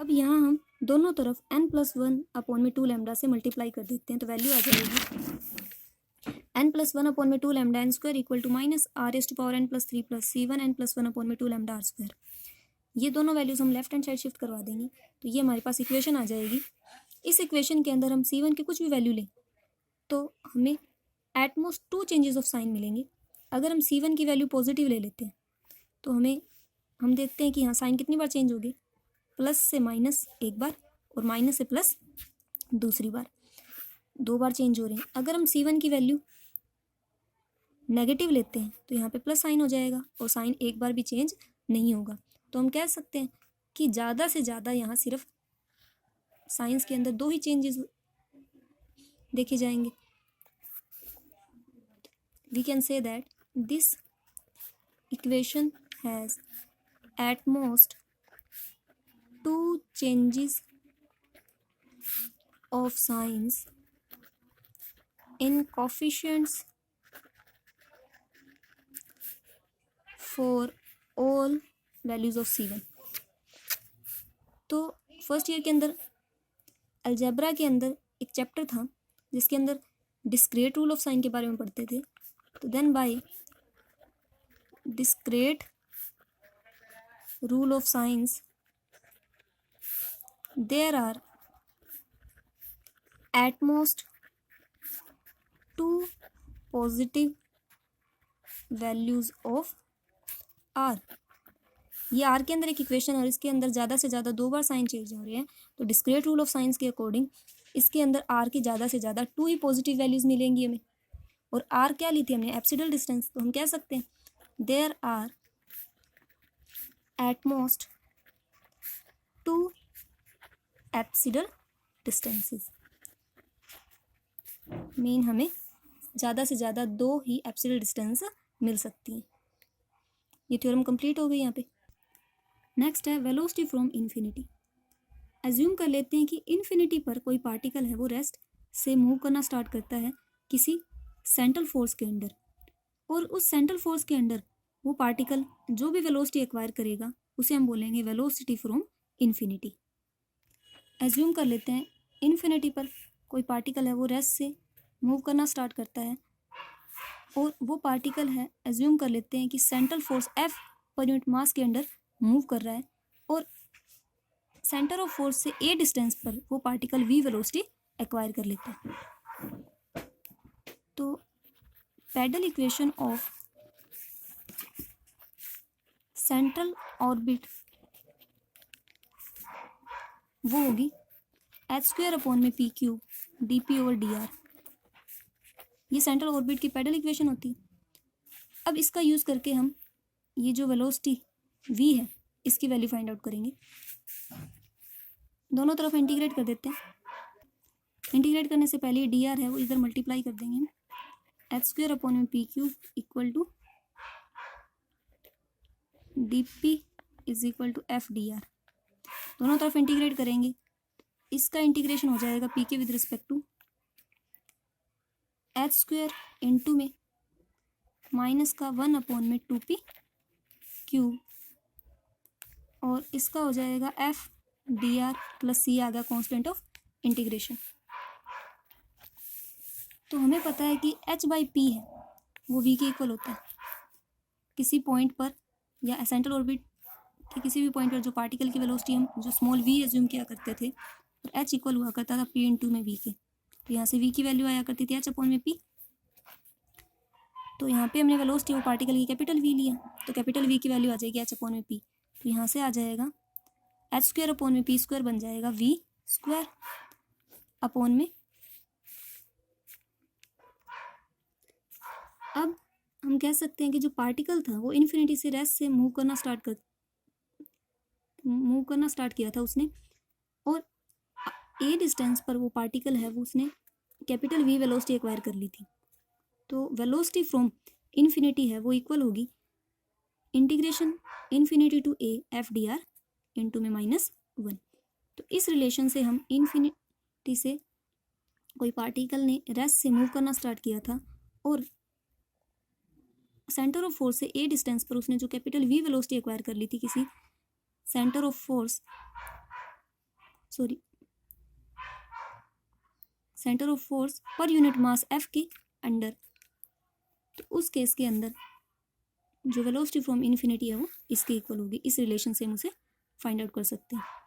अब यहाँ हम दोनों तरफ n+1/2 से मल्टीप्लाई कर देते हैं, तो वैल्यू आ जाएगी n+1/2 lambda n² equal to -r⁻n+3+c1n+1/2 ये दोनों वैल्यूज हम लेफ्ट हैंड साइड शिफ्ट करवा देंगे, तो ये हमारे पास इक्वेशन आ जाएगी। इस इक्वेशन के अंदर हम c1 की कुछ भी वैल्यू लें तो हमें eight most 2 changes of sine मिलेंगे। अगर हम c1 की वैल्यू पॉजिटिव ले लेते हैं तो हम देखते हैं कि हाँ साइन कितनी बार चेंज होगी, प्लस से माइनस एक बार और माइनस से प्लस दूसरी बार, 2 बार चेंज हो रहे हैं। अगर हम c1 की वैल्यू नेगेटिव लेते हैं तो यहाँ पे प्लस साइन हो जाएगा और साइन एक बार भी चेंज नहीं होगा। तो हम कह सकते हैं कि ज़्यादा से ज़्यादा यहाँ सिर्फ साइंस के अंदर 2 ही चेंजेस देखे जाएंगे। We can say that this equation has at most 2 changes of signs in coefficients for all values of c1। तो फर्स्ट ईयर के अंदर अलजेब्रा के अंदर एक चैप्टर था जिसके अंदर डिस्क्रीट रूल ऑफ साइन के बारे में पढ़ते थे। तो then by Descartes rule of signs there are at most 2 positive values of r। ये r के अंदर एक इक्वेशन है और इसके अंदर ज़्यादा से ज़्यादा 2 बार साइन चेंज हो रहे हैं। तो डिस्क्रीट रूल ऑफ साइंस के अकॉर्डिंग इसके अंदर r की ज़्यादा से ज़्यादा 2 ही पॉजिटिव वैल्यूज़ मिलेंगी हमें। और r क्या ली थी हमने, एब्सिडल डिस्टेंस। तो हम कह सकते हैं there are at most 2 apsidal distances, mean हमें ज़्यादा से ज़्यादा 2 ही एब्सिडल डिस्टेंस मिल सकती हैं। ये थ्योरम कंप्लीट हो गई यहाँ पे। नेक्स्ट है वेलोसिटी फ्रॉम इन्फिनिटी। एज्यूम कर लेते हैं कि इन्फिनिटी पर कोई पार्टिकल है वो रेस्ट से मूव करना स्टार्ट करता है किसी सेंट्रल फोर्स के अंडर, और उस सेंट्रल फोर्स के अंडर वो पार्टिकल जो भी वेलोसिटी एक्वायर करेगा उसे हम बोलेंगे वेलोसिटी फ्रॉम इन्फिनिटी। एज्यूम कर लेते हैं इन्फिनिटी पर कोई पार्टिकल है वो रेस्ट से मूव करना स्टार्ट करता है और वो पार्टिकल है, एज्यूम कर लेते हैं कि central force F per unit mass के अंडर मूव कर रहा है और सेंटर ऑफ फोर्स से a डिस्टेंस पर वो पार्टिकल v वेलोसिटी एक्वायर कर लेता है। तो pedal equation of central orbit वो होगी h²/p³ dp/dr। ये सेंट्रल ऑर्बिट की पैडल इक्वेशन होती है। अब इसका यूज़ करके हम ये जो वेलोसिटी v है इसकी वैल्यू फाइंड आउट करेंगे। दोनों तरफ इंटीग्रेट कर देते हैं। इंटीग्रेट करने से पहले dr है वो इधर मल्टीप्लाई कर देंगे हम, h²/p³ equal to dp is equal to f dr। दोनों तरफ इंटीग्रेट करेंगे, इसका इंटीग्रेशन हो जाएगा p के with respect to h² into में माइनस का 1/2p³ और इसका हो जाएगा f dr प्लस c आ गया कॉन्स्टेंट ऑफ इंटीग्रेशन। तो हमें पता है कि h/p है वो v के इक्वल होता है। किसी पॉइंट पर या सेंट्रल ऑर्बिट के किसी भी पॉइंट पर जो पार्टिकल की वेलोसिटी हम जो स्मॉल v एज्यूम किया करते थे और h इक्वल हुआ करता था p इंटू में v के। तो यहाँ से v की वैल्यू आया करती थी h/p। तो यहाँ पे हमने वेलोसिटी वो पार्टिकल की कैपिटल v लिया, तो कैपिटल v की वैल्यू आ जाएगी h/p। तो यहाँ से आ जाएगा h²/p² बन जाएगा v² अपॉन में। अब हम कह सकते हैं कि जो पार्टिकल था वो इन्फिनिटी से रेस्ट से मूव करना स्टार्ट किया था उसने, और a डिस्टेंस पर वो पार्टिकल है वो उसने कैपिटल v वेलोसिटी एक्वायर कर ली थी। तो वेलोसिटी फ्रॉम इन्फिनिटी है वो इक्वल होगी integration infinity to a f dr into में -1। तो इस रिलेशन से हम इन्फिनिटी से कोई पार्टिकल ने रेस्ट से मूव करना स्टार्ट किया था और सेंटर ऑफ फोर्स से a डिस्टेंस पर उसने जो कैपिटल v वेलोसिटी एक्वायर कर ली थी किसी centre of force sorry centre of force per unit mass F के अंडर, तो उस केस के अंदर जो वेलोसिटी फ्रॉम इन्फिनिटी है वो इसके इक्वल होगी। इस रिलेशन से हम उसे फाइंड आउट कर सकते हैं।